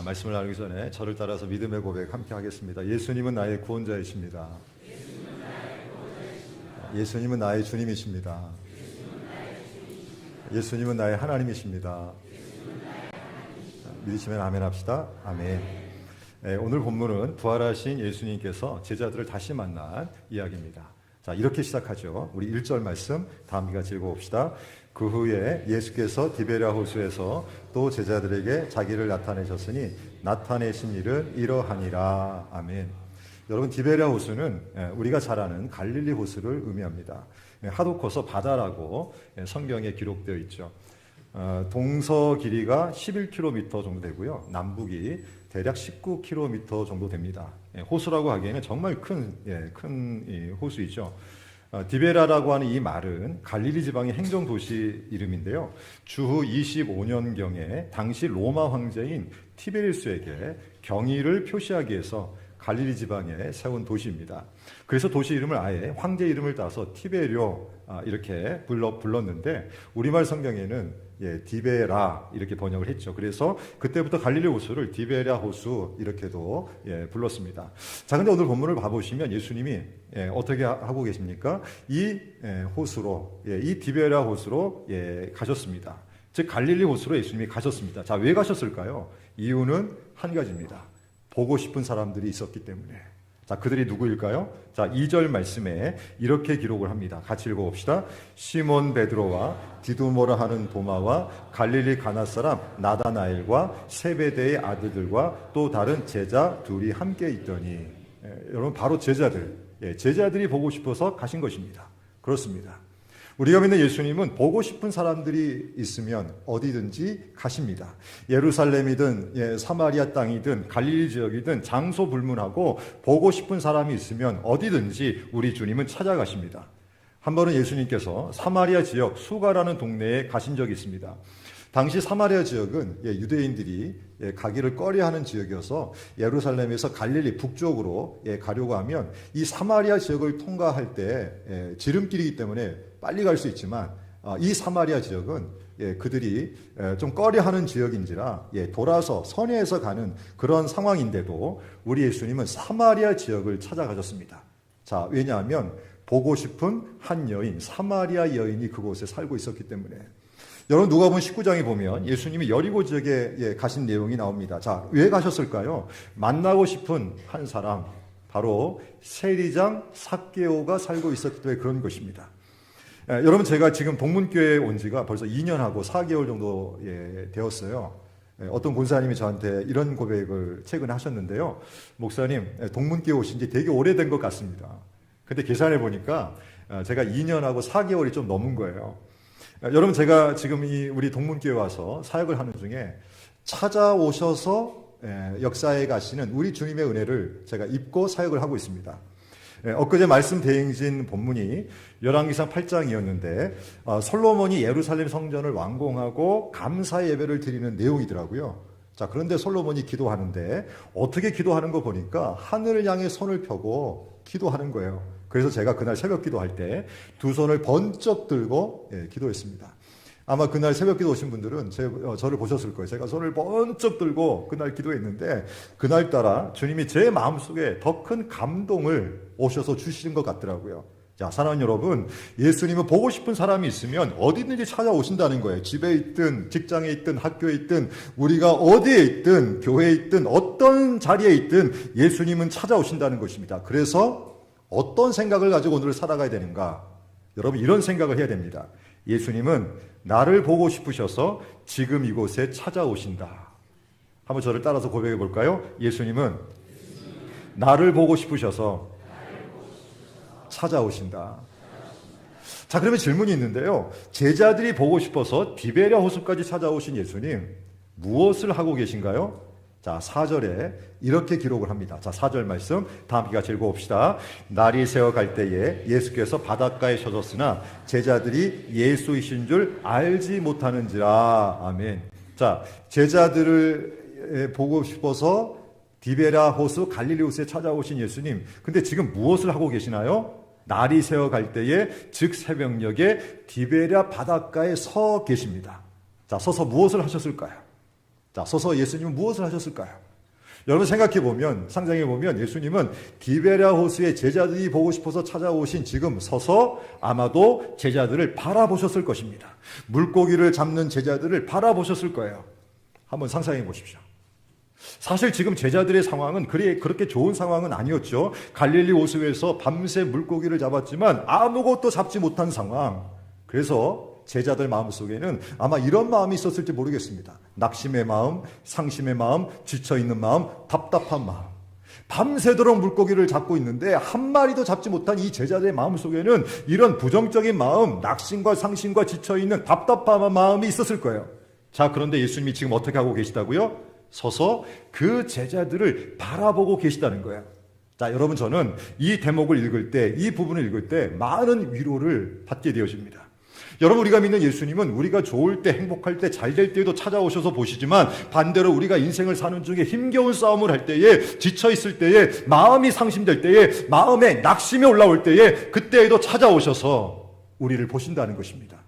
말씀을 나누기 전에 저를 따라서 믿음의 고백 함께 하겠습니다. 예수님은 나의 구원자이십니다. 예수님은 나의 주님이십니다. 예수님은 나의 하나님이십니다. 믿으시면 아멘 합시다. 아멘. 오늘 본문은 부활하신 예수님께서 제자들을 다시 만난 이야기입니다. 자, 이렇게 시작하죠. 우리 1절 말씀 다 함께 같이 읽어봅시다. 그 후에 예수께서 디베랴 호수에서 또 제자들에게 자기를 나타내셨으니 나타내신 일은 이러하니라. 아멘. 여러분, 디베랴 호수는 우리가 잘 아는 갈릴리 호수를 의미합니다. 하도 커서 바다라고 성경에 기록되어 있죠. 동서 길이가 11km 정도 되고요. 남북이 대략 19km 정도 됩니다. 호수라고 하기에는 정말 큰 호수이죠. 디베라라고 하는 이 말은 갈릴리 지방의 행정도시 이름인데요. 주후 25년경에 당시 로마 황제인 티베리우스에게 경의를 표시하기 위해서 갈릴리 지방에 세운 도시입니다. 그래서 도시 이름을 아예 황제 이름을 따서 티베리오 이렇게 불렀는데 우리말 성경에는 디베라 이렇게 번역을 했죠. 그래서 그때부터 갈릴리 호수를 디베랴 호수 이렇게도 불렀습니다. 자, 근데 오늘 본문을 봐보시면 예수님이 어떻게 하고 계십니까? 이 호수로, 이 디베랴 호수로 가셨습니다. 즉 갈릴리 호수로 예수님이 가셨습니다. 자, 왜 가셨을까요? 이유는 한 가지입니다. 보고 싶은 사람들이 있었기 때문에. 자, 그들이 누구일까요? 자, 2절 말씀에 이렇게 기록을 합니다. 같이 읽어봅시다. 시몬 베드로와 디두모라 하는 도마와 갈릴리 가나 사람 나다나엘과 세베대의 아들들과 또 다른 제자 둘이 함께 있더니. 여러분, 바로 제자들이 보고 싶어서 가신 것입니다. 그렇습니다. 우리가 믿는 예수님은 보고 싶은 사람들이 있으면 어디든지 가십니다. 예루살렘이든 사마리아 땅이든 갈릴리 지역이든 장소 불문하고 보고 싶은 사람이 있으면 어디든지 우리 주님은 찾아가십니다. 한 번은 예수님께서 사마리아 지역 수가라는 동네에 가신 적이 있습니다. 당시 사마리아 지역은 유대인들이 가기를 꺼려하는 지역이어서 예루살렘에서 갈릴리 북쪽으로 가려고 하면 이 사마리아 지역을 통과할 때 지름길이기 때문에 빨리 갈 수 있지만 이 사마리아 지역은 그들이 좀 꺼려하는 지역인지라 돌아서 선회해서 가는 그런 상황인데도 우리 예수님은 사마리아 지역을 찾아가셨습니다. 자, 왜냐하면 보고 싶은 한 여인, 사마리아 여인이 그곳에 살고 있었기 때문에. 여러분, 누가복음 19장에 보면 예수님이 여리고 지역에 가신 내용이 나옵니다. 자, 왜 가셨을까요? 만나고 싶은 한 사람, 바로 세리장 삭개오가 살고 있었기 때문에 그런 것입니다. 여러분, 제가 지금 동문교회에 온 지가 벌써 2년하고 4개월 정도 되었어요. 어떤 권사님이 저한테 이런 고백을 최근에 하셨는데요. 목사님, 동문교회 오신 지 되게 오래된 것 같습니다. 근데 계산해 보니까 제가 2년하고 4개월이 좀 넘은 거예요. 여러분, 제가 지금 우리 동문교회 와서 사역을 하는 중에 찾아오셔서 역사에 가시는 우리 주님의 은혜를 제가 입고 사역을 하고 있습니다. 엊그제 말씀 대행진 본문이 열왕기상 8장이었는데 솔로몬이 예루살렘 성전을 완공하고 감사 예배를 드리는 내용이더라고요. 자, 그런데 솔로몬이 기도하는데 어떻게 기도하는 거 보니까 하늘을 향해 손을 펴고 기도하는 거예요. 그래서 제가 그날 새벽 기도할 때 두 손을 번쩍 들고 기도했습니다. 아마 그날 새벽 기도 오신 분들은 저를 보셨을 거예요. 제가 손을 번쩍 들고 그날 기도했는데 그날따라 주님이 제 마음속에 더 큰 감동을 오셔서 주시는 것 같더라고요. 자, 사랑하는 여러분, 예수님은 보고 싶은 사람이 있으면 어디든지 찾아오신다는 거예요. 집에 있든 직장에 있든 학교에 있든 우리가 어디에 있든 교회에 있든 어떤 자리에 있든 예수님은 찾아오신다는 것입니다. 그래서 어떤 생각을 가지고 오늘을 살아가야 되는가? 여러분, 이런 생각을 해야 됩니다. 예수님은 나를 보고 싶으셔서 지금 이곳에 찾아오신다. 한번 저를 따라서 고백해 볼까요? 예수님은 나를 보고 싶으셔서 찾아오신다. 자, 그러면 질문이 있는데요. 제자들이 보고 싶어서 디베랴 호수까지 찾아오신 예수님, 무엇을 하고 계신가요? 자, 4절에 이렇게 기록을 합니다. 자, 4절 말씀 다 함께 같이 읽어봅시다. 날이 새어 갈 때에 예수께서 바닷가에 서셨으나 제자들이 예수이신 줄 알지 못하는지라. 아멘. 자, 제자들을 보고 싶어서 디베랴 호수, 갈릴리 호수에 찾아오신 예수님. 근데 지금 무엇을 하고 계시나요? 날이 새어 갈 때에, 즉 새벽녘에 디베랴 바닷가에 서 계십니다. 자, 서서 무엇을 하셨을까요? 자, 서서 예수님은 무엇을 하셨을까요? 여러분 생각해 보면, 상상해 보면 예수님은 디베랴 호수의 제자들이 보고 싶어서 찾아오신 지금 서서 아마도 제자들을 바라보셨을 것입니다. 물고기를 잡는 제자들을 바라보셨을 거예요. 한번 상상해 보십시오. 사실 지금 제자들의 상황은 그렇게 좋은 상황은 아니었죠. 갈릴리 호수에서 밤새 물고기를 잡았지만 아무것도 잡지 못한 상황. 그래서 제자들 마음속에는 아마 이런 마음이 있었을지 모르겠습니다. 낙심의 마음, 상심의 마음, 지쳐있는 마음, 답답한 마음. 밤새도록 물고기를 잡고 있는데 한 마리도 잡지 못한 이 제자들의 마음속에는 이런 부정적인 마음, 낙심과 상심과 지쳐있는 답답한 마음이 있었을 거예요. 자, 그런데 예수님이 지금 어떻게 하고 계시다고요? 서서 그 제자들을 바라보고 계시다는 거예요. 자, 여러분, 저는 이 대목을 읽을 때, 이 부분을 읽을 때 많은 위로를 받게 되어집니다. 여러분, 우리가 믿는 예수님은 우리가 좋을 때, 행복할 때, 잘 될 때에도 찾아오셔서 보시지만 반대로 우리가 인생을 사는 중에 힘겨운 싸움을 할 때에, 지쳐있을 때에, 마음이 상심될 때에, 마음에 낙심이 올라올 때에 그때에도 찾아오셔서 우리를 보신다는 것입니다.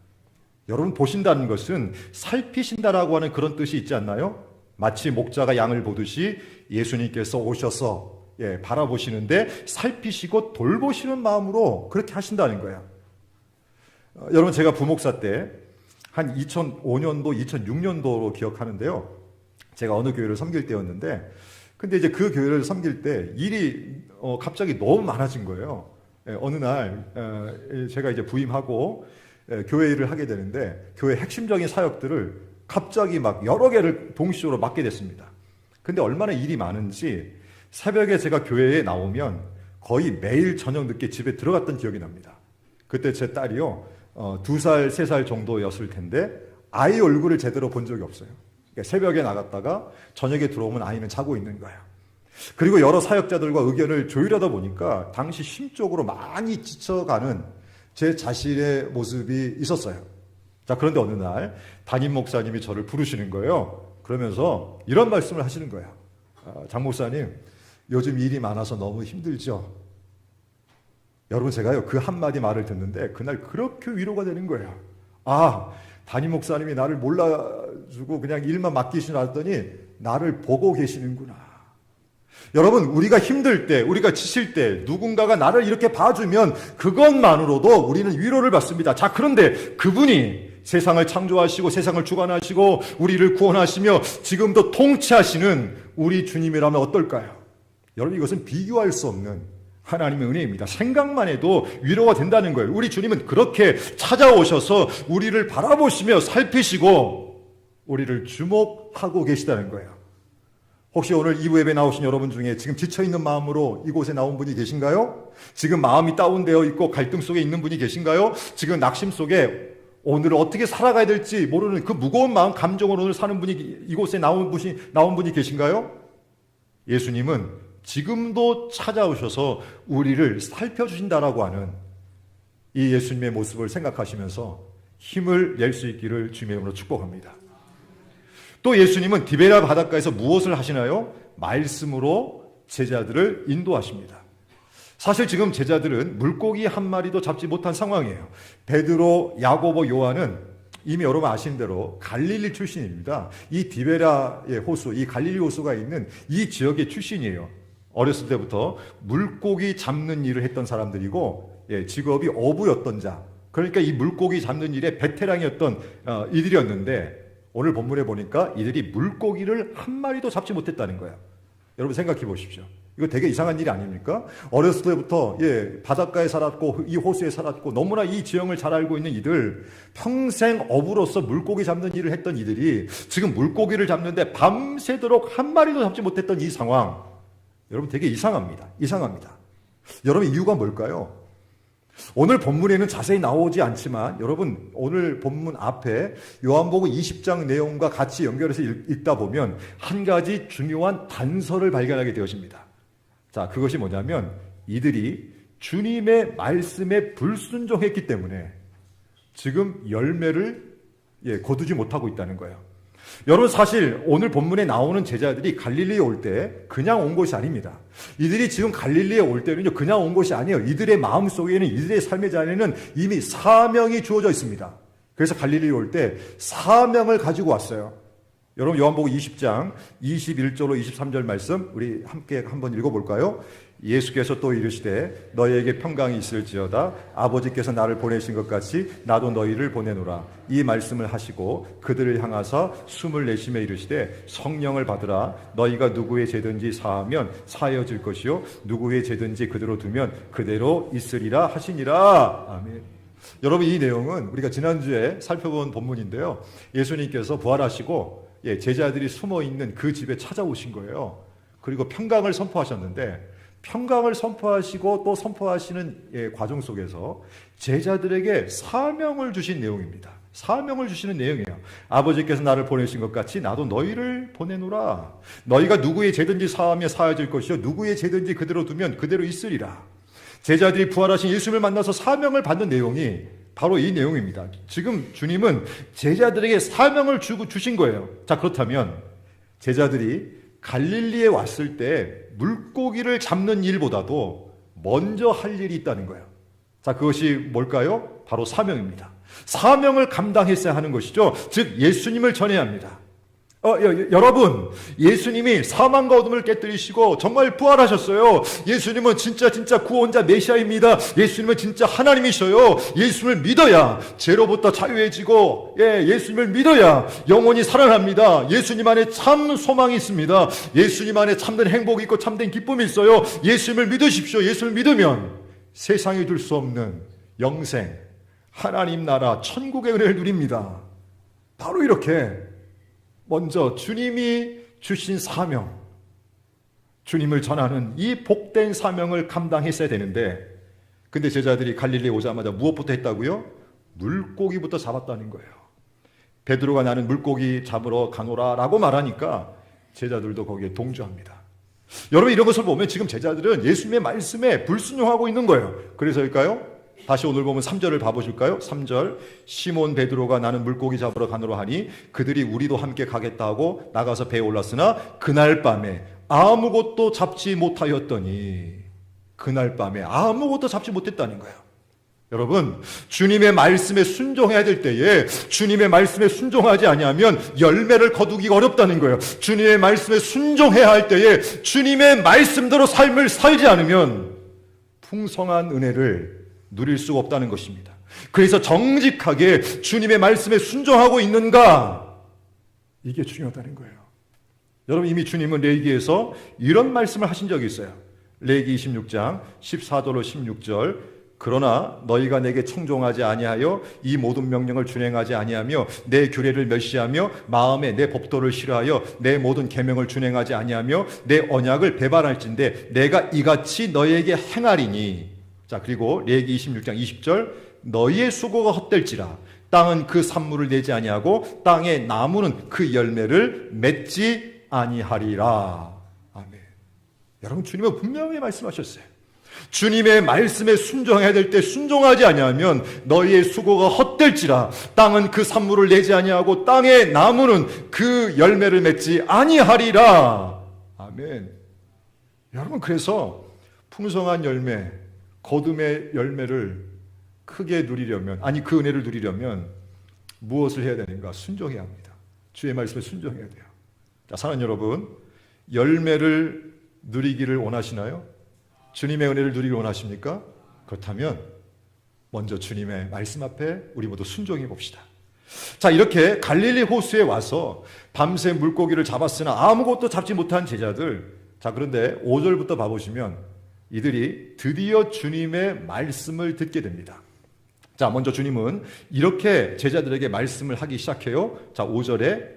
여러분, 보신다는 것은 살피신다라고 하는 그런 뜻이 있지 않나요? 마치 목자가 양을 보듯이 예수님께서 오셔서 바라보시는데 살피시고 돌보시는 마음으로 그렇게 하신다는 거예요. 여러분, 제가 부목사 때 한 2005년도, 2006년도로 기억하는데요. 제가 어느 교회를 섬길 때였는데, 근데 이제 그 교회를 섬길 때 일이 갑자기 너무 많아진 거예요. 어느 날 제가 이제 부임하고 교회 일을 하게 되는데 교회 핵심적인 사역들을 갑자기 막 여러 개를 동시적으로 맡게 됐습니다. 근데 얼마나 일이 많은지 새벽에 제가 교회에 나오면 거의 매일 저녁 늦게 집에 들어갔던 기억이 납니다. 그때 제 딸이요, 2살, 3살 정도였을 텐데 아이 얼굴을 제대로 본 적이 없어요. 그러니까 새벽에 나갔다가 저녁에 들어오면 아이는 자고 있는 거예요. 그리고 여러 사역자들과 의견을 조율하다 보니까 당시 심적으로 많이 지쳐가는 제 자신의 모습이 있었어요. 자, 그런데 어느 날 담임 목사님이 저를 부르시는 거예요. 그러면서 이런 말씀을 하시는 거예요. 장 목사님, 요즘 일이 많아서 너무 힘들죠? 여러분, 제가요 그 한마디 말을 듣는데 그날 그렇게 위로가 되는 거예요. 아, 담임 목사님이 나를 몰라주고 그냥 일만 맡기시나 했더니 나를 보고 계시는구나. 여러분, 우리가 힘들 때, 우리가 지칠 때 누군가가 나를 이렇게 봐주면 그것만으로도 우리는 위로를 받습니다. 자, 그런데 그분이 세상을 창조하시고 세상을 주관하시고 우리를 구원하시며 지금도 통치하시는 우리 주님이라면 어떨까요? 여러분, 이것은 비교할 수 없는 하나님의 은혜입니다. 생각만 해도 위로가 된다는 거예요. 우리 주님은 그렇게 찾아오셔서 우리를 바라보시며 살피시고 우리를 주목하고 계시다는 거예요. 혹시 오늘 2부 예배 나오신 여러분 중에 지금 지쳐있는 마음으로 이곳에 나온 분이 계신가요? 지금 마음이 다운되어 있고 갈등 속에 있는 분이 계신가요? 지금 낙심 속에 오늘 어떻게 살아가야 될지 모르는 그 무거운 마음, 감정으로 오늘 사는 분이 이곳에 나온 분이 계신가요? 예수님은 지금도 찾아오셔서 우리를 살펴주신다라고 하는 이 예수님의 모습을 생각하시면서 힘을 낼 수 있기를 주님의 이름으로 축복합니다. 또 예수님은 디베랴 바닷가에서 무엇을 하시나요? 말씀으로 제자들을 인도하십니다. 사실 지금 제자들은 물고기 한 마리도 잡지 못한 상황이에요. 베드로, 야고보, 요한은 이미 여러분 아시는 대로 갈릴리 출신입니다. 이 디베랴의 호수, 이 갈릴리 호수가 있는 이 지역의 출신이에요. 어렸을 때부터 물고기 잡는 일을 했던 사람들이고, 직업이 어부였던 자. 그러니까 이 물고기 잡는 일에 베테랑이었던 이들이었는데, 오늘 본문에 보니까 이들이 물고기를 한 마리도 잡지 못했다는 거예요. 여러분 생각해 보십시오. 이거 되게 이상한 일이 아닙니까? 어렸을 때부터 바닷가에 살았고 이 호수에 살았고 너무나 이 지형을 잘 알고 있는 이들, 평생 어부로서 물고기 잡는 일을 했던 이들이 지금 물고기를 잡는데 밤새도록 한 마리도 잡지 못했던 이 상황, 여러분 되게 이상합니다. 여러분, 이유가 뭘까요? 오늘 본문에는 자세히 나오지 않지만 여러분, 오늘 본문 앞에 요한복음 20장 내용과 같이 연결해서 읽다 보면 한 가지 중요한 단서를 발견하게 되어집니다. 자, 그것이 뭐냐면 이들이 주님의 말씀에 불순종했기 때문에 지금 열매를 거두지 못하고 있다는 거예요. 여러분, 사실 오늘 본문에 나오는 제자들이 갈릴리에 올 때 그냥 온 것이 아닙니다. 이들이 지금 갈릴리에 올 때는요, 그냥 온 것이 아니에요. 이들의 마음 속에는, 이들의 삶의 자리에는 이미 사명이 주어져 있습니다. 그래서 갈릴리에 올 때 사명을 가지고 왔어요. 여러분 요한복음 20장 21절로 23절 말씀 우리 함께 한번 읽어볼까요? 예수께서 또 이르시되 너희에게 평강이 있을지어다 아버지께서 나를 보내신 것 같이 나도 너희를 보내노라. 이 말씀을 하시고 그들을 향하사 숨을 내쉬며 이르시되 성령을 받으라. 너희가 누구의 죄든지 사하면 사하여질 것이요 누구의 죄든지 그대로 두면 그대로 있으리라 하시니라. 아멘. 여러분 이 내용은 우리가 지난주에 살펴본 본문인데요. 예수님께서 부활하시고 제자들이 숨어있는 그 집에 찾아오신 거예요. 그리고 평강을 선포하셨는데 평강을 선포하시고 또 선포하시는 과정 속에서 제자들에게 사명을 주신 내용입니다. 사명을 주시는 내용이에요. 아버지께서 나를 보내신 것 같이 나도 너희를 보내노라. 너희가 누구의 죄든지 사하며 사하여질 것이요 누구의 죄든지 그대로 두면 그대로 있으리라. 제자들이 부활하신 예수님을 만나서 사명을 받는 내용이 바로 이 내용입니다. 지금 주님은 제자들에게 사명을 주신 거예요. 자, 그렇다면 제자들이 갈릴리에 왔을 때 물고기를 잡는 일보다도 먼저 할 일이 있다는 거예요. 자, 그것이 뭘까요? 바로 사명입니다. 사명을 감당했어야 하는 것이죠. 즉 예수님을 전해야 합니다. 여러분, 예수님이 사망과 어둠을 깨뜨리시고 정말 부활하셨어요. 예수님은 진짜 구원자 메시아입니다. 예수님은 진짜 하나님이셔요. 예수님을 믿어야 죄로부터 자유해지고, 예수님을 믿어야 영혼이 살아납니다. 예수님 안에 참 소망이 있습니다. 예수님 안에 참된 행복이 있고 참된 기쁨이 있어요. 예수님을 믿으십시오. 예수님을 믿으면 세상에 둘 수 없는 영생, 하나님 나라, 천국의 은혜를 누립니다. 바로 이렇게 먼저 주님이 주신 사명, 주님을 전하는 이 복된 사명을 감당했어야 되는데, 근데 제자들이 갈릴리에 오자마자 무엇부터 했다고요? 물고기부터 잡았다는 거예요. 베드로가 나는 물고기 잡으러 가노라 라고 말하니까 제자들도 거기에 동조합니다. 여러분, 이런 것을 보면 지금 제자들은 예수님의 말씀에 불순종하고 있는 거예요. 그래서일까요? 다시 오늘 보면 3절을 봐보실까요? 3절 시몬 베드로가 나는 물고기 잡으러 가노라 하니 그들이 우리도 함께 가겠다 하고 나가서 배에 올랐으나 그날 밤에 아무것도 잡지 못하였더니, 그날 밤에 아무것도 잡지 못했다는 거예요. 여러분, 주님의 말씀에 순종해야 될 때에 주님의 말씀에 순종하지 아니하면 열매를 거두기가 어렵다는 거예요. 주님의 말씀에 순종해야 할 때에 주님의 말씀대로 삶을 살지 않으면 풍성한 은혜를 누릴 수가 없다는 것입니다. 그래서 정직하게 주님의 말씀에 순종하고 있는가? 이게 중요하다는 거예요. 여러분, 이미 주님은 레위기에서 이런 말씀을 하신 적이 있어요. 레위기 26장 14절로 16절 그러나 너희가 내게 청종하지 아니하여 이 모든 명령을 준행하지 아니하며 내 규례를 멸시하며 마음에 내 법도를 싫어하여 내 모든 계명을 준행하지 아니하며 내 언약을 배반할진대 내가 이같이 너희에게 행하리니. 자, 그리고 레위기 26장 20절 너희의 수고가 헛될지라 땅은 그 산물을 내지 아니하고 땅의 나무는 그 열매를 맺지 아니하리라. 아멘. 여러분, 주님은 분명히 말씀하셨어요. 주님의 말씀에 순종해야 될 때 순종하지 아니하면 너희의 수고가 헛될지라 땅은 그 산물을 내지 아니하고 땅의 나무는 그 열매를 맺지 아니하리라. 아멘. 여러분, 그래서 풍성한 열매, 거듭의 열매를 크게 누리려면, 아니 그 은혜를 누리려면 무엇을 해야 되는가? 순종해야 합니다. 주의 말씀에 순종해야 돼요. 자, 사랑하는 여러분, 열매를 누리기를 원하시나요? 주님의 은혜를 누리기를 원하십니까? 그렇다면 먼저 주님의 말씀 앞에 우리 모두 순종해 봅시다. 자, 이렇게 갈릴리 호수에 와서 밤새 물고기를 잡았으나 아무것도 잡지 못한 제자들. 자, 그런데 5절부터 봐보시면 이들이 드디어 주님의 말씀을 듣게 됩니다. 자, 먼저 주님은 이렇게 제자들에게 말씀을 하기 시작해요. 자, 5절에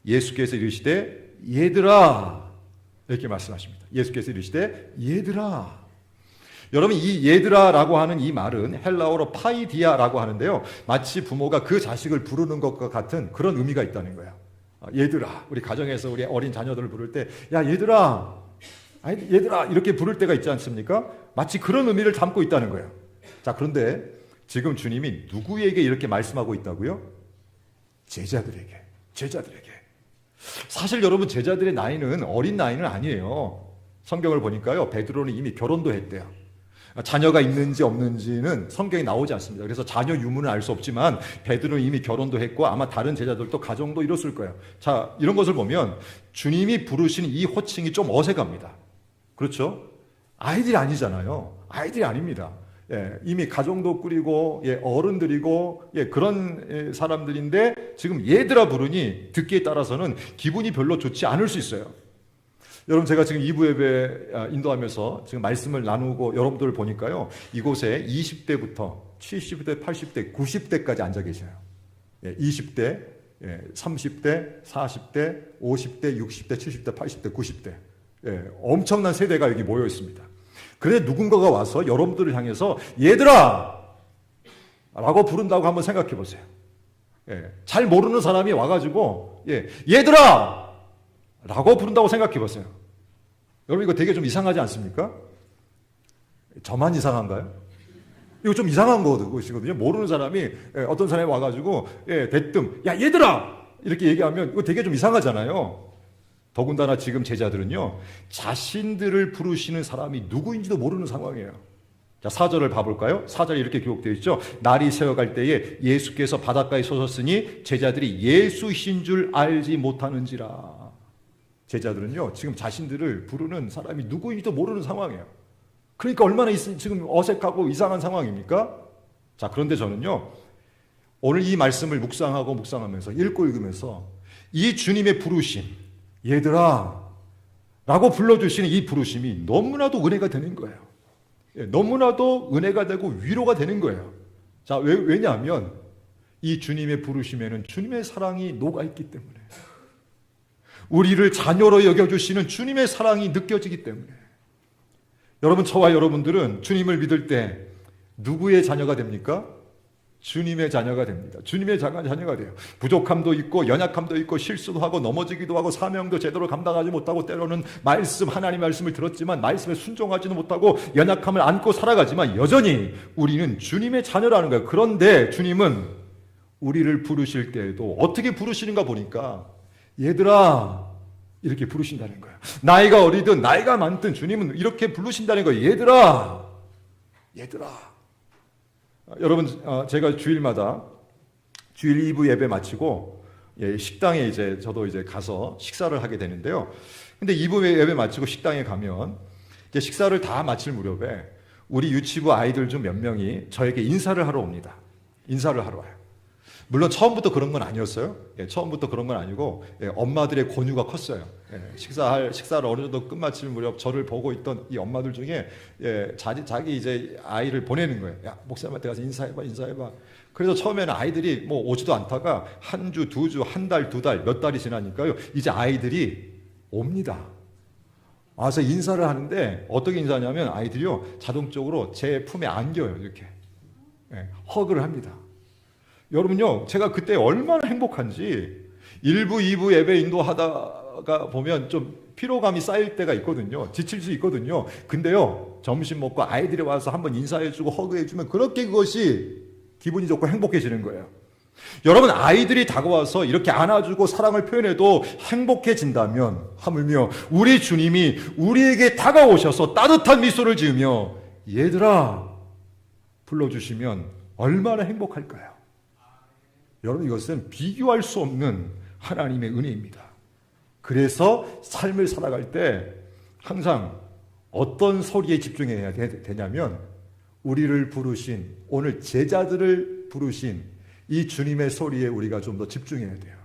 예수께서 이르시되 얘들아, 이렇게 말씀하십니다. 예수께서 이르시되 얘들아. 여러분, 이 얘들아라고 하는 이 말은 헬라어로 파이디아라고 하는데요, 마치 부모가 그 자식을 부르는 것과 같은 그런 의미가 있다는 거예요. 얘들아, 우리 가정에서 우리 어린 자녀들을 부를 때 야 얘들아, 아니, 얘들아 이렇게 부를 때가 있지 않습니까? 마치 그런 의미를 담고 있다는 거예요. 자, 그런데 지금 주님이 누구에게 이렇게 말씀하고 있다고요? 제자들에게. 사실 여러분, 제자들의 나이는 어린 나이는 아니에요. 성경을 보니까요, 베드로는 이미 결혼도 했대요. 자녀가 있는지 없는지는 성경에 나오지 않습니다. 그래서 자녀 유무는 알 수 없지만 베드로는 이미 결혼도 했고 아마 다른 제자들도 가정도 이뤘을 거예요. 자, 이런 것을 보면 주님이 부르신 이 호칭이 좀 어색합니다. 그렇죠? 아이들이 아니잖아요. 아이들이 아닙니다. 이미 가정도 꾸리고 어른들이고 그런 사람들인데 지금 얘들아 부르니 듣기에 따라서는 기분이 별로 좋지 않을 수 있어요. 여러분, 제가 지금 2부 예배 인도하면서 지금 말씀을 나누고 여러분들을 보니까요, 이곳에 20대부터 70대, 80대, 90대까지 앉아 계셔요. 20대, 30대, 40대, 50대, 60대, 70대, 80대, 90대. 엄청난 세대가 여기 모여 있습니다. 그래 누군가가 와서 여러분들을 향해서 얘들아! 라고 부른다고 한번 생각해 보세요. 잘 모르는 사람이 와가지고 얘들아! 라고 부른다고 생각해 보세요. 여러분, 이거 되게 좀 이상하지 않습니까? 저만 이상한가요? 이거 좀 이상한 것이거든요. 모르는 사람이 어떤 사람이 와가지고 대뜸 야 얘들아! 이렇게 얘기하면 이거 되게 좀 이상하잖아요. 더군다나 지금 제자들은요, 자신들을 부르시는 사람이 누구인지도 모르는 상황이에요. 자, 4절을 봐볼까요? 4절에 이렇게 기록되어 있죠. 날이 새어갈 때에 예수께서 바닷가에 서셨으니 제자들이 예수이신 줄 알지 못하는지라. 제자들은요, 지금 자신들을 부르는 사람이 누구인지도 모르는 상황이에요. 그러니까 얼마나 지금 어색하고 이상한 상황입니까? 자, 그런데 저는요, 오늘 이 말씀을 묵상하면서 읽고 읽으면서 이 주님의 부르심, 얘들아 라고 불러주시는 이 부르심이 너무나도 은혜가 되는 거예요. 너무나도 은혜가 되고 위로가 되는 거예요. 자, 왜냐하면 이 주님의 부르심에는 주님의 사랑이 녹아있기 때문에, 우리를 자녀로 여겨주시는 주님의 사랑이 느껴지기 때문에. 여러분, 저와 여러분들은 주님을 믿을 때 누구의 자녀가 됩니까? 주님의 자녀가 됩니다. 주님의 자녀가 돼요. 부족함도 있고 연약함도 있고 실수도 하고 넘어지기도 하고 사명도 제대로 감당하지 못하고 때로는 하나님의 말씀을 들었지만 말씀에 순종하지도 못하고 연약함을 안고 살아가지만 여전히 우리는 주님의 자녀라는 거예요. 그런데 주님은 우리를 부르실 때에도 어떻게 부르시는가 보니까 얘들아 이렇게 부르신다는 거예요. 나이가 어리든 나이가 많든 주님은 이렇게 부르신다는 거예요. 얘들아. 여러분, 제가 주일마다 주일 2부 예배 마치고 식당에 저도 가서 식사를 하게 되는데요. 근데 2부 예배 마치고 식당에 가면 식사를 다 마칠 무렵에 우리 유치부 아이들 중 몇 명이 저에게 인사를 하러 옵니다. 인사를 하러 와요. 물론 처음부터 그런 건 아니었어요. 처음부터 그런 건 아니고 엄마들의 권유가 컸어요. 식사를 어느 정도 끝마칠 무렵 저를 보고 있던 이 엄마들 중에 자기 아이를 보내는 거예요. 야, 목사님한테 가서 인사해봐. 그래서 처음에는 아이들이 뭐 오지도 않다가 한 주, 두 주, 한 달, 두 달, 몇 달이 지나니까요, 이제 아이들이 옵니다. 와서 인사를 하는데 어떻게 인사하냐면 아이들이요, 자동적으로 제 품에 안겨요. 이렇게 허그를 합니다. 여러분요, 제가 그때 얼마나 행복한지 1부, 2부 예배 인도하다가 보면 좀 피로감이 쌓일 때가 있거든요. 지칠 수 있거든요. 근데요, 점심 먹고 아이들이 와서 한번 인사해주고 허그해주면 그렇게 그것이 기분이 좋고 행복해지는 거예요. 여러분, 아이들이 다가와서 이렇게 안아주고 사랑을 표현해도 행복해진다면 하물며 우리 주님이 우리에게 다가오셔서 따뜻한 미소를 지으며 얘들아 불러주시면 얼마나 행복할까요? 여러분, 이것은 비교할 수 없는 하나님의 은혜입니다. 그래서 삶을 살아갈 때 항상 어떤 소리에 집중해야 되냐면 우리를 부르신, 오늘 제자들을 부르신 이 주님의 소리에 우리가 좀 더 집중해야 돼요.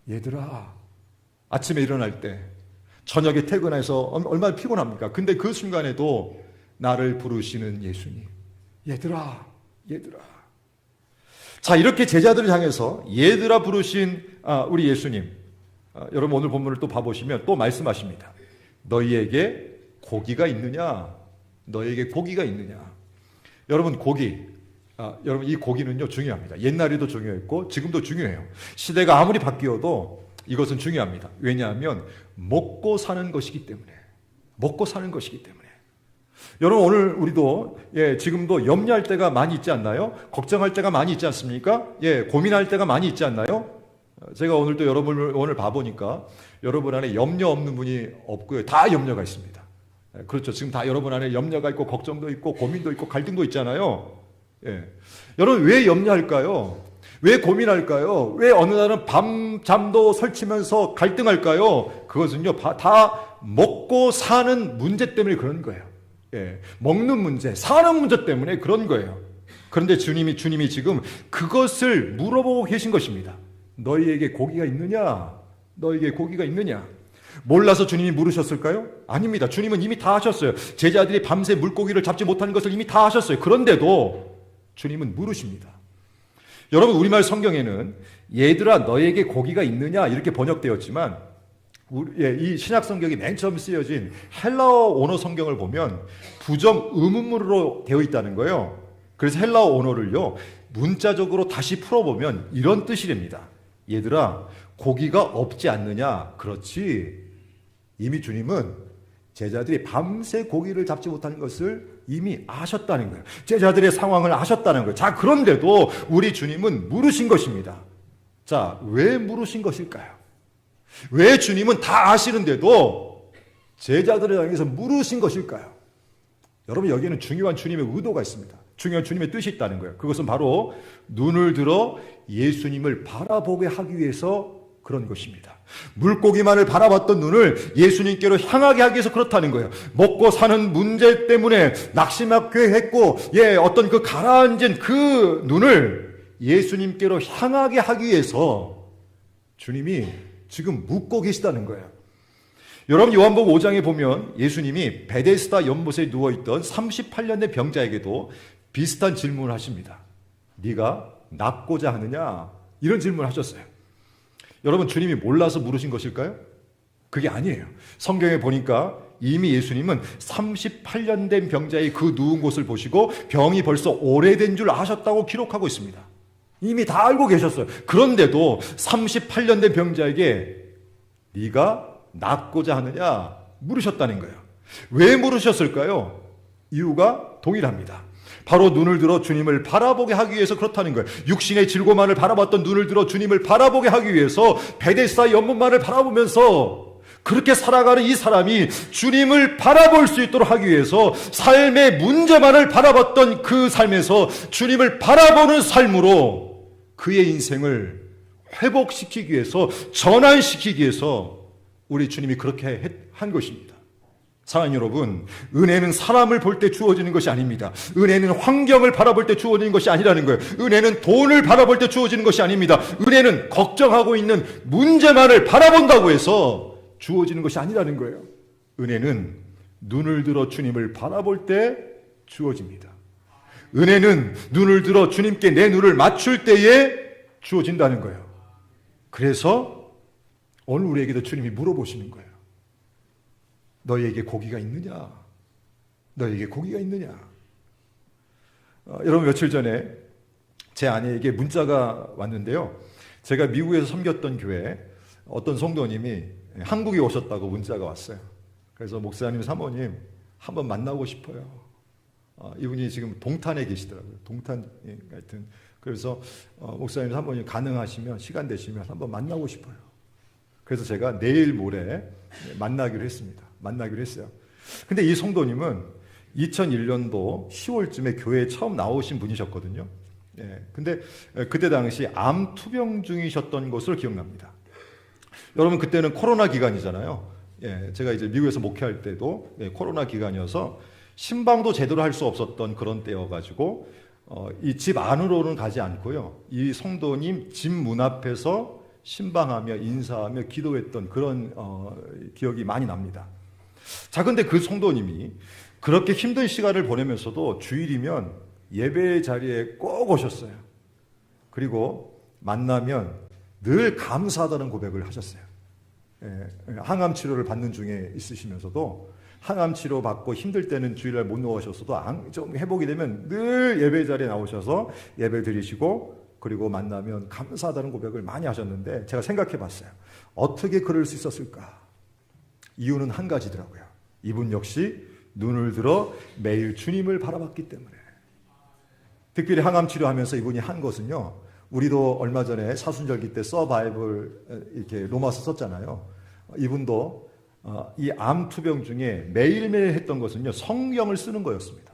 얘들아, 아침에 일어날 때, 저녁에 퇴근해서 얼마나 피곤합니까? 근데 그 순간에도 나를 부르시는 예수님, 얘들아. 자, 이렇게 제자들을 향해서 얘들아 부르신 우리 예수님, 여러분 오늘 본문을 또 봐보시면 또 말씀하십니다. 너희에게 고기가 있느냐? 너희에게 고기가 있느냐? 여러분, 여러분 이 고기는요 중요합니다. 옛날에도 중요했고 지금도 중요해요. 시대가 아무리 바뀌어도 이것은 중요합니다. 왜냐하면 먹고 사는 것이기 때문에. 여러분, 오늘 우리도 지금도 염려할 때가 많이 있지 않나요? 걱정할 때가 많이 있지 않습니까? 고민할 때가 많이 있지 않나요? 제가 오늘 또 여러분을 오늘 봐보니까 여러분 안에 염려 없는 분이 없고요. 다 염려가 있습니다. 그렇죠. 지금 다 여러분 안에 염려가 있고 걱정도 있고 고민도 있고 갈등도 있잖아요. 예. 여러분 왜 염려할까요? 왜 고민할까요? 왜 어느 날은 밤잠도 설치면서 갈등할까요? 그것은요 다 먹고 사는 문제 때문에 그런 거예요. 예. 먹는 문제, 사는 문제 때문에 그런 거예요. 그런데 주님이 지금 그것을 물어보고 계신 것입니다. 너희에게 고기가 있느냐? 너희에게 고기가 있느냐? 몰라서 주님이 물으셨을까요? 아닙니다. 주님은 이미 다 하셨어요. 제자들이 밤새 물고기를 잡지 못하는 것을 이미 다 하셨어요. 그런데도 주님은 물으십니다. 여러분 우리말 성경에는 얘들아 너에게 고기가 있느냐 이렇게 번역되었지만 이 신약 성경이 맨 처음 쓰여진 헬라어 원어 성경을 보면 부정 의문문으로 되어 있다는 거예요. 그래서 헬라어 원어를요 문자적으로 다시 풀어보면 이런 뜻이랍니다. 얘들아 고기가 없지 않느냐? 그렇지. 이미 주님은 제자들이 밤새 고기를 잡지 못하는 것을 이미 아셨다는 거예요. 제자들의 상황을 아셨다는 거예요. 자, 그런데도 우리 주님은 물으신 것입니다. 자, 왜 물으신 것일까요? 왜 주님은 다 아시는데도 제자들을 향해서 물으신 것일까요? 여러분 여기에는 중요한 주님의 의도가 있습니다. 중요한 주님의 뜻이 있다는 거예요. 그것은 바로 눈을 들어 예수님을 바라보게 하기 위해서 그런 것입니다. 물고기만을 바라봤던 눈을 예수님께로 향하게 하기 위해서 그렇다는 거예요. 먹고 사는 문제 때문에 낙심하게 했고 어떤 그 가라앉은 그 눈을 예수님께로 향하게 하기 위해서 주님이 지금 묻고 계시다는 거예요. 여러분 요한복음 5장에 보면 예수님이 베데스다 연못에 누워있던 38년 된 병자에게도 비슷한 질문을 하십니다. 네가 낫고자 하느냐? 이런 질문을 하셨어요. 여러분 주님이 몰라서 물으신 것일까요? 그게 아니에요. 성경에 보니까 이미 예수님은 38년 된 병자의 그 누운 곳을 보시고 병이 벌써 오래된 줄 아셨다고 기록하고 있습니다. 이미 다 알고 계셨어요. 그런데도 38년 된 병자에게 네가 낫고자 하느냐 물으셨다는 거예요. 왜 물으셨을까요? 이유가 동일합니다. 바로 눈을 들어 주님을 바라보게 하기 위해서 그렇다는 거예요. 육신의 질고만을 바라봤던 눈을 들어 주님을 바라보게 하기 위해서 베데스다 연못만을 바라보면서 그렇게 살아가는 이 사람이 주님을 바라볼 수 있도록 하기 위해서 삶의 문제만을 바라봤던 그 삶에서 주님을 바라보는 삶으로 그의 인생을 회복시키기 위해서 전환시키기 위해서 우리 주님이 그렇게 한 것입니다. 사랑하는 여러분, 은혜는 사람을 볼 때 주어지는 것이 아닙니다. 은혜는 환경을 바라볼 때 주어지는 것이 아니라는 거예요. 은혜는 돈을 바라볼 때 주어지는 것이 아닙니다. 은혜는 걱정하고 있는 문제만을 바라본다고 해서 주어지는 것이 아니라는 거예요. 은혜는 눈을 들어 주님을 바라볼 때 주어집니다. 은혜는 눈을 들어 주님께 내 눈을 맞출 때에 주어진다는 거예요. 그래서 오늘 우리에게도 주님이 물어보시는 거예요. 너희에게 고기가 있느냐? 너희에게 고기가 있느냐? 여러분 며칠 전에 제 아내에게 문자가 왔는데요. 제가 미국에서 섬겼던 교회 어떤 성도님이 한국에 오셨다고 문자가 왔어요. 그래서 목사님, 사모님 한번 만나고 싶어요. 이분이 지금 동탄에 계시더라고요. 동탄 하여튼 그래서 목사님, 사모님 가능하시면 시간 되시면 한번 만나고 싶어요. 그래서 제가 내일 모레 만나기로 했습니다. 만나기로 했어요. 근데 이 성도님은 2001년도 10월쯤에 교회에 처음 나오신 분이셨거든요. 근데 그때 당시 암 투병 중이셨던 것으로 기억납니다. 여러분 그때는 코로나 기간이잖아요. 제가 이제 미국에서 목회할 때도 코로나 기간이어서 신방도 제대로 할 수 없었던 그런 때여가지고 이 집 안으로는 가지 않고요. 이 성도님 집 문 앞에서 신방하며 인사하며 기도했던 그런 기억이 많이 납니다. 자, 근데 그 성도님이 그렇게 힘든 시간을 보내면서도 주일이면 예배 자리에 꼭 오셨어요. 그리고 만나면 늘 감사하다는 고백을 하셨어요. 항암 치료를 받는 중에 있으시면서도 항암 치료 받고 힘들 때는 주일날 못 나오셨어도 좀 회복이 되면 늘 예배 자리에 나오셔서 예배 드리시고 그리고 만나면 감사하다는 고백을 많이 하셨는데 제가 생각해 봤어요. 어떻게 그럴 수 있었을까? 이유는 한 가지더라고요. 이분 역시 눈을 들어 매일 주님을 바라봤기 때문에. 특별히 항암 치료하면서 이분이 한 것은요. 우리도 얼마 전에 사순절기 때 서바이벌 이렇게 로마서 썼잖아요. 이분도 이 암 투병 중에 매일매일 했던 것은요, 성경을 쓰는 거였습니다.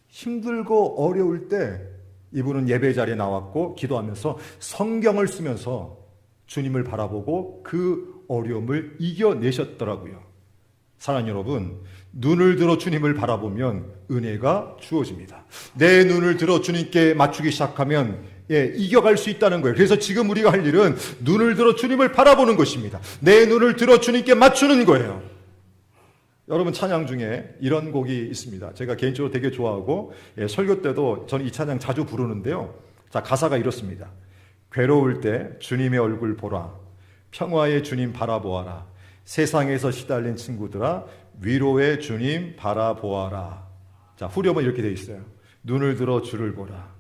힘들고 어려울 때 이분은 예배 자리에 나왔고 기도하면서 성경을 쓰면서 주님을 바라보고 그 어려움을 이겨내셨더라고요. 사랑하는 여러분, 눈을 들어 주님을 바라보면 은혜가 주어집니다. 내 눈을 들어 주님께 맞추기 시작하면 이겨갈 수 있다는 거예요. 그래서 지금 우리가 할 일은 눈을 들어 주님을 바라보는 것입니다. 내 눈을 들어 주님께 맞추는 거예요. 여러분, 찬양 중에 이런 곡이 있습니다. 제가 개인적으로 되게 좋아하고 설교 때도 저는 이 찬양 자주 부르는데요. 자, 가사가 이렇습니다. 괴로울 때 주님의 얼굴 보라. 평화의 주님 바라보아라. 세상에서 시달린 친구들아 위로의 주님 바라보아라. 자, 후렴은 이렇게 되어 있어요. 눈을 들어 주를 보라.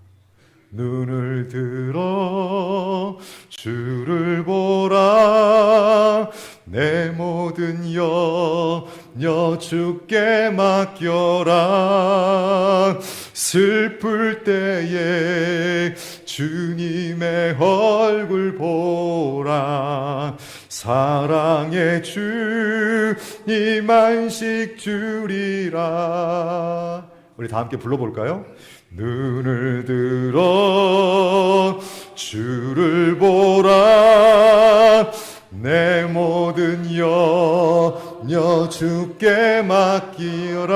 눈을 들어 주를 보라. 내 모든 염려 주께 맡겨라. 슬플 때에 주님의 얼굴 보라. 사랑의 주님 안식 주리라. 우리 다 함께 불러볼까요? 눈을 들어 주를 보라. 내 모든 염려 주께 맡기라.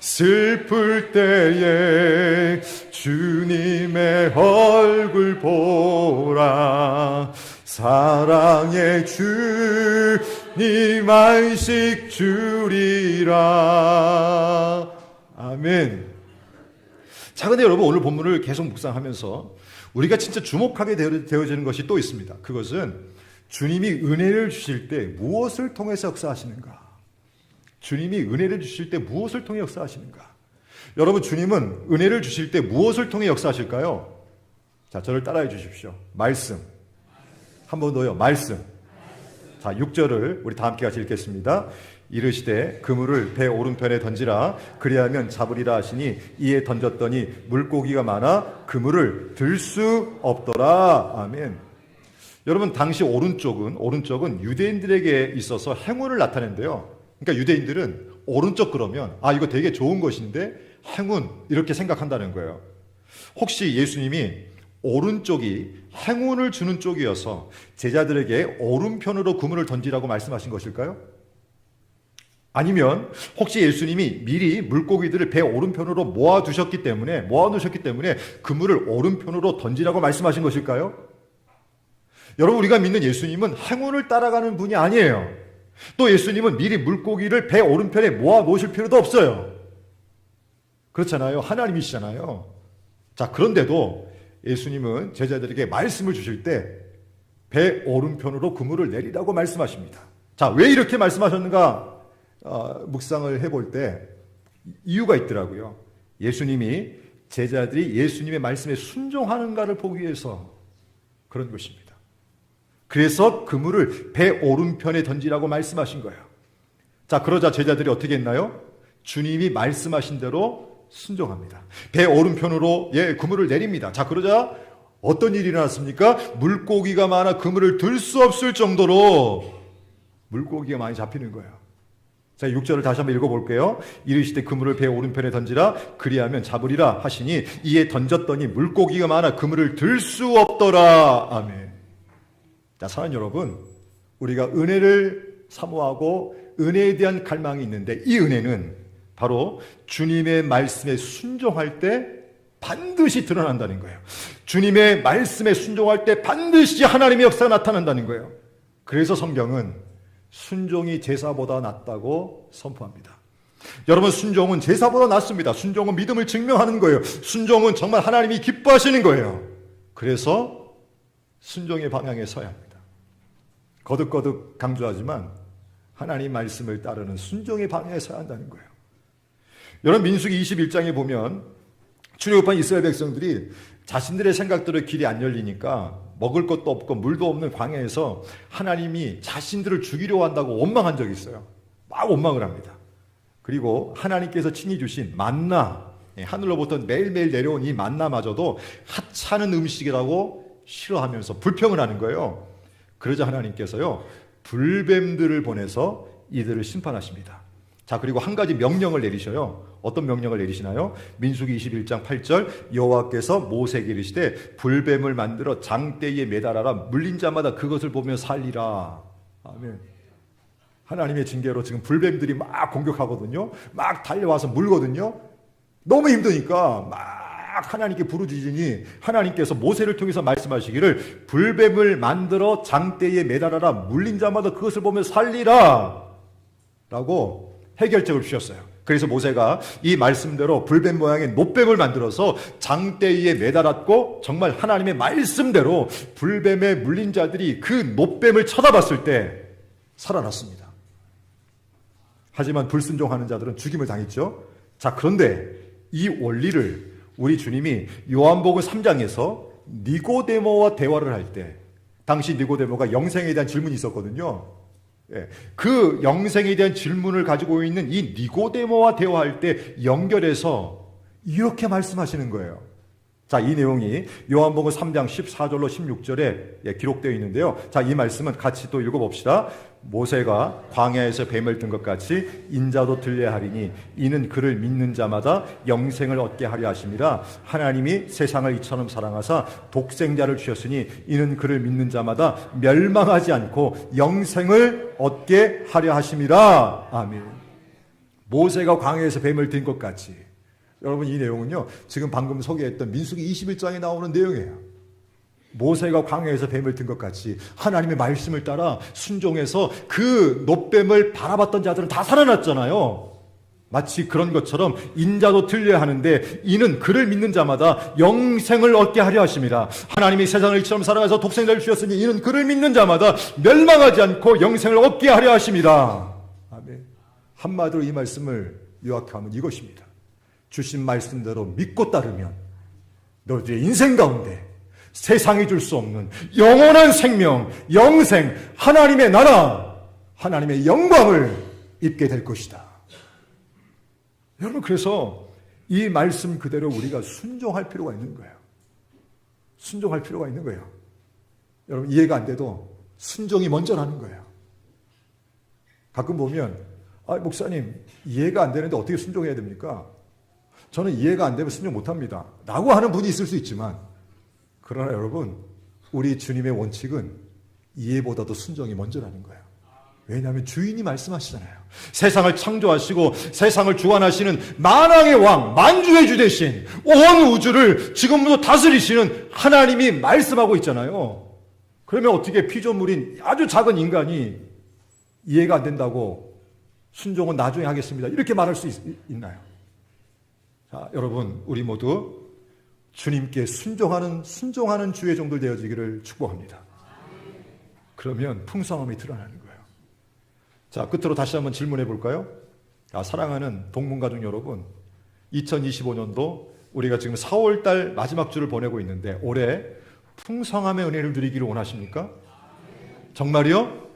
슬플 때에 주님의 얼굴 보라. 사랑의 주님 안식 주리라. 아멘. 자, 근데 여러분, 오늘 본문을 계속 묵상하면서 우리가 진짜 주목하게 되어지는 것이 또 있습니다. 그것은 주님이 은혜를 주실 때 무엇을 통해서 역사하시는가? 주님이 은혜를 주실 때 무엇을 통해 역사하시는가? 여러분, 주님은 은혜를 주실 때 무엇을 통해 역사하실까요? 자, 저를 따라해 주십시오. 말씀. 한 번 더요. 말씀. 자, 6절을 우리 다 함께 같이 읽겠습니다. 이르시되 그물을 배 오른편에 던지라. 그리하면 잡으리라 하시니 이에 던졌더니 물고기가 많아 그물을 들 수 없더라. 아멘. 여러분, 당시 오른쪽은 유대인들에게 있어서 행운을 나타낸대요. 그러니까 유대인들은 오른쪽 그러면 이거 되게 좋은 것인데 행운 이렇게 생각한다는 거예요. 혹시 예수님이 오른쪽이 행운을 주는 쪽이어서 제자들에게 오른편으로 그물을 던지라고 말씀하신 것일까요? 아니면 혹시 예수님이 미리 물고기들을 배 오른편으로 모아놓으셨기 때문에 그물을 오른편으로 던지라고 말씀하신 것일까요? 여러분, 우리가 믿는 예수님은 행운을 따라가는 분이 아니에요. 또 예수님은 미리 물고기를 배 오른편에 모아놓으실 필요도 없어요. 그렇잖아요. 하나님이시잖아요. 자, 그런데도 예수님은 제자들에게 말씀을 주실 때 배 오른편으로 그물을 내리라고 말씀하십니다. 자, 왜 이렇게 말씀하셨는가 묵상을 해볼 때 이유가 있더라고요. 예수님이 제자들이 예수님의 말씀에 순종하는가를 보기 위해서 그런 것입니다. 그래서 그물을 배 오른편에 던지라고 말씀하신 거예요. 자, 그러자 제자들이 어떻게 했나요? 주님이 말씀하신 대로 순종합니다. 배 오른편으로 그물을 내립니다. 자, 그러자 어떤 일이 일어났습니까? 물고기가 많아 그물을 들 수 없을 정도로 물고기가 많이 잡히는 거예요. 자, 6절을 다시 한번 읽어볼게요. 이르시되 그물을 배 오른편에 던지라. 그리하면 잡으리라 하시니 이에 던졌더니 물고기가 많아 그물을 들 수 없더라. 아멘. 자, 사랑하는 여러분, 우리가 은혜를 사모하고 은혜에 대한 갈망이 있는데 이 은혜는 바로 주님의 말씀에 순종할 때 반드시 드러난다는 거예요. 주님의 말씀에 순종할 때 반드시 하나님의 역사가 나타난다는 거예요. 그래서 성경은 순종이 제사보다 낫다고 선포합니다. 여러분, 순종은 제사보다 낫습니다. 순종은 믿음을 증명하는 거예요. 순종은 정말 하나님이 기뻐하시는 거예요. 그래서 순종의 방향에 서야 합니다. 거듭거듭 강조하지만 하나님 말씀을 따르는 순종의 방향에 서야 한다는 거예요. 여러분, 민수기 21장에 보면 출애굽한 이스라엘 백성들이 자신들의 생각대로 길이 안 열리니까 먹을 것도 없고 물도 없는 광야에서 하나님이 자신들을 죽이려 한다고 원망한 적이 있어요. 막 원망을 합니다. 그리고 하나님께서 친히 주신 만나, 하늘로부터 매일매일 내려온 이 만나마저도 하찮은 음식이라고 싫어하면서 불평을 하는 거예요. 그러자 하나님께서요, 불뱀들을 보내서 이들을 심판하십니다. 자, 그리고 한 가지 명령을 내리셔요. 어떤 명령을 내리시나요? 민수기 21장 8절 여호와께서 모세에게 이르시되 불뱀을 만들어 장대에 매달아라. 물린 자마다 그것을 보며 살리라. 아멘. 하나님의 징계로 지금 불뱀들이 막 공격하거든요. 막 달려와서 물거든요. 너무 힘드니까 막 하나님께 부르짖으니 하나님께서 모세를 통해서 말씀하시기를 불뱀을 만들어 장대에 매달아라. 물린 자마다 그것을 보며 살리라 라고 해결책을 주셨어요. 그래서 모세가 이 말씀대로 불뱀 모양의 놋뱀을 만들어서 장대에 매달았고 정말 하나님의 말씀대로 불뱀에 물린 자들이 그 놋뱀을 쳐다봤을 때 살아났습니다. 하지만 불순종하는 자들은 죽임을 당했죠. 자, 그런데 이 원리를 우리 주님이 요한복음 3장에서 니고데모와 대화를 할 때, 당시 니고데모가 영생에 대한 질문이 있었거든요. 그 영생에 대한 질문을 가지고 있는 이 니고데모와 대화할 때 연결해서 이렇게 말씀하시는 거예요. 자, 이 내용이 요한복음 3장 14절로 16절에 기록되어 있는데요. 자, 이 말씀은 같이 또 읽어봅시다. 모세가 광야에서 뱀을 든 것 같이 인자도 들려야 하리니 이는 그를 믿는 자마다 영생을 얻게 하려 하심이라. 하나님이 세상을 이처럼 사랑하사 독생자를 주셨으니 이는 그를 믿는 자마다 멸망하지 않고 영생을 얻게 하려 하심이라. 아멘. 모세가 광야에서 뱀을 든 것 같이. 여러분, 이 내용은요, 지금 방금 소개했던 민수기 21장에 나오는 내용이에요. 모세가 광야에서 뱀을 든 것 같이 하나님의 말씀을 따라 순종해서 그 놋뱀을 바라봤던 자들은 다 살아났잖아요. 마치 그런 것처럼 인자도 들려야 하는데 이는 그를 믿는 자마다 영생을 얻게 하려 하심이라. 하나님이 세상을 이처럼 사랑해서 독생자를 주셨으니 이는 그를 믿는 자마다 멸망하지 않고 영생을 얻게 하려 하심이라. 아멘. 한마디로 이 말씀을 요약하면 이것입니다. 주신 말씀대로 믿고 따르면 너희들의 인생 가운데 세상이 줄 수 없는 영원한 생명, 영생, 하나님의 나라, 하나님의 영광을 입게 될 것이다. 여러분, 그래서 이 말씀 그대로 우리가 순종할 필요가 있는 거예요. 순종할 필요가 있는 거예요. 여러분, 이해가 안 돼도 순종이 먼저라는 거예요. 가끔 보면 목사님 이해가 안 되는데 어떻게 순종해야 됩니까? 저는 이해가 안 되면 순종 못합니다 라고 하는 분이 있을 수 있지만, 그러나 여러분, 우리 주님의 원칙은 이해보다도 순종이 먼저라는 거예요. 왜냐하면 주인이 말씀하시잖아요. 세상을 창조하시고 세상을 주관하시는 만왕의 왕, 만주의 주 대신 온 우주를 지금부터 다스리시는 하나님이 말씀하고 있잖아요. 그러면 어떻게 피조물인 아주 작은 인간이 이해가 안 된다고 순종은 나중에 하겠습니다 이렇게 말할 수 있나요? 자, 여러분, 우리 모두 주님께 순종하는 주의 종들 되어지기를 축복합니다. 그러면 풍성함이 드러나는 거예요. 자, 끝으로 다시 한번 질문해 볼까요? 사랑하는 동문가족 여러분, 2025년도 우리가 지금 4월달 마지막 주를 보내고 있는데 올해 풍성함의 은혜를 누리기를 원하십니까? 정말이요?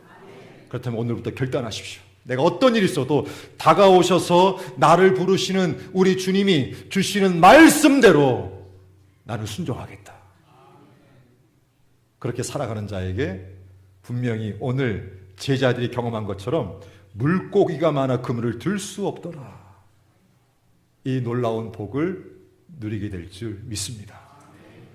그렇다면 오늘부터 결단하십시오. 내가 어떤 일이 있어도 다가오셔서 나를 부르시는 우리 주님이 주시는 말씀대로 나는 순종하겠다. 그렇게 살아가는 자에게 분명히 오늘 제자들이 경험한 것처럼 물고기가 많아 그물을 들 수 없더라. 이 놀라운 복을 누리게 될 줄 믿습니다.